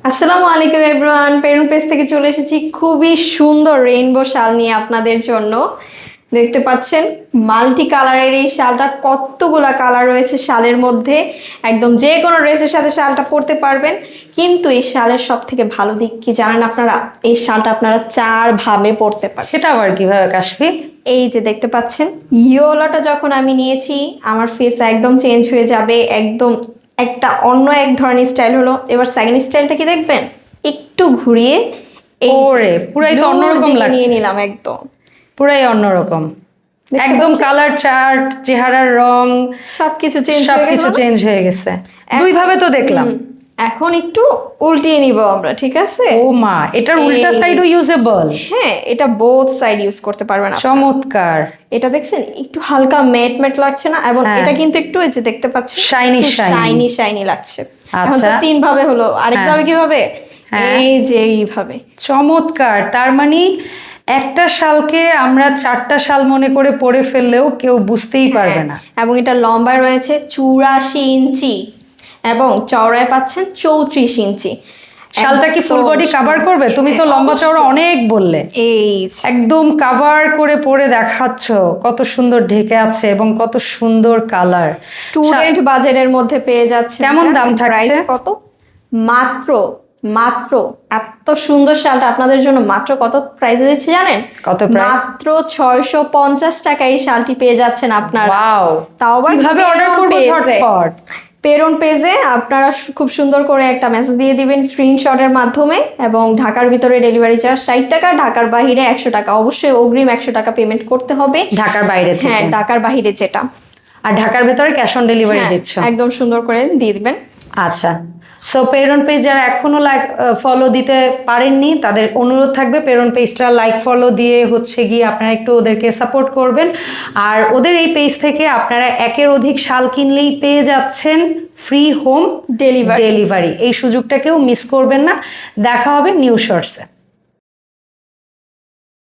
আসসালামু আলাইকুম everyone, পেরুন page থেকে চলে এসেছি খুবই সুন্দর রেইনবো শাল নিয়ে আপনাদের জন্য। দেখতে পাচ্ছেন মাল্টি কালারের এই শালটা, কতগুলা কালার রয়েছে শালের মধ্যে। একদম যে কোনো ড্রেসের সাথে শালটা পরতে পারবেন। কিন্তু এই শালের সব থেকে ভালো দিক কি জানেন আপনারা? এই শালটা আপনারা 4 ভাবে পরতে পারেন। সেটা আবার কিভাবে কাশফি? এই যে দেখতে পাচ্ছেন, ইয়োলাটা যখন আমি নিয়েছি আমার ফেস একদম চেঞ্জ হয়ে যাবে, একদম একটা অন্য এক ধরনের স্টাইল হলো। এবার সেকেন্ড স্টাইলটা কি দেখবেন, একটু ঘুরিয়ে এই যে ওরে, পুরাই তো blue অন্যরকম দিকে লাগছে। নিয়ে নিলাম একদম। পুরাই অন্যরকম, দেখতে একদম পাচ্ছেন? কালার চার্ট, চেহারার রং সবকিছু চেঞ্জ হয়ে সবকিছু গেল না? চেঞ্জ হয়ে গেছে। দুই ভাবে তো দেখলাম। এখন একটু উল্টিয়ে নিব আমরা, ঠিক আছে? ও মা, এটার উল্টা এই সাইডও ইউজেবল। হ্যাঁ, এটা বোথ সাইড ইউজ করতে পারবেন আপনারা। চমৎকার। এটা দেখছেন একটু হালকা ম্যাট ম্যাট লাগছে না? এবং হ্যাঁ। এটা কিন্তু একটু এই যে দেখতে পাচ্ছেন Shiny, shiny। শাইনি শাইনি লাগছে। এখন তো আচ্ছা। 3 ভাবে হলো, আরেকভাবে কিভাবে? হ্যাঁ। এই যে এইভাবে। চমৎকার। তার মানে একটা শালকে আমরা 4টা শাল মনে করে পরে ফেললেও কেউ বুঝতেই পারবে না। এবং এটা লম্বায় রয়েছে 84 ইঞ্চি এবং চওড়ায় পাচ্ছেন 34 ইঞ্চি। শালটা কি ফুল বডি কভার করবে? তুমি তো হ্যাঁ, লম্বা চওড়া অবশ্যই। অনেক বললে। এই যে। একদম কাভার করে পরে দেখাচ্ছ, কত সুন্দর ঢেকে আছে এবং কত সুন্দর কালার। স্টুডেন্ট বাজেটের মধ্যে পেয়ে যাচ্ছে। কেমন দাম থাকছে? কত? মাত্র মাত্র এত সুন্দর শালটা আপনাদের জন্য মাত্র কত প্রাইসে দিচ্ছি জানেন? কত প্রাইস? মাত্র 650 টাকা এই শালটি পেয়ে যাচ্ছেন আপনারা। ওয়াও, তাও আবার কিভাবে অর্ডার করব পেজে। ঝটপট? পেরন পেজে আপনারা খুব সুন্দর করে একটা মেসেজ দিয়ে দিবেন স্ক্রিনশটের মাধ্যমে, এবং ঢাকার ভিতরে ডেলিভারি চার্জ 60 টাকা, ঢাকার বাইরে 100 টাকা। অবশ্যই অগ্রিম 100 টাকা পেমেন্ট করতে হবে। ঢাকার বাইরে হ্যাঁ, থেকে? ঢাকার বাইরে যেটা। আর ঢাকার ভেতরে ক্যাশ অন ডেলিভারি হ্যাঁ, দিচ্ছ? একদম সুন্দর করে দিয়ে দিবেন। আচ্ছা। সো পেরন পেজ যারা এখনো ফলো দিতে পারেননি তাদের অনুরোধ থাকবে পেরন পেজটা লাইক ফলো দিয়ে গিয়ে আপনারা একটু ওদেরকে সাপোর্ট করবেন। আর ওদের এই পেজ থেকে আপনারা একের অধিক শাল কিনলেই পেয়ে যাচ্ছেন ফ্রি হোম ডেলিভারি। ডেলিভারি। এই সুযোগটাকেও মিস করবেন না। দেখা হবে নিউ শর্টসে।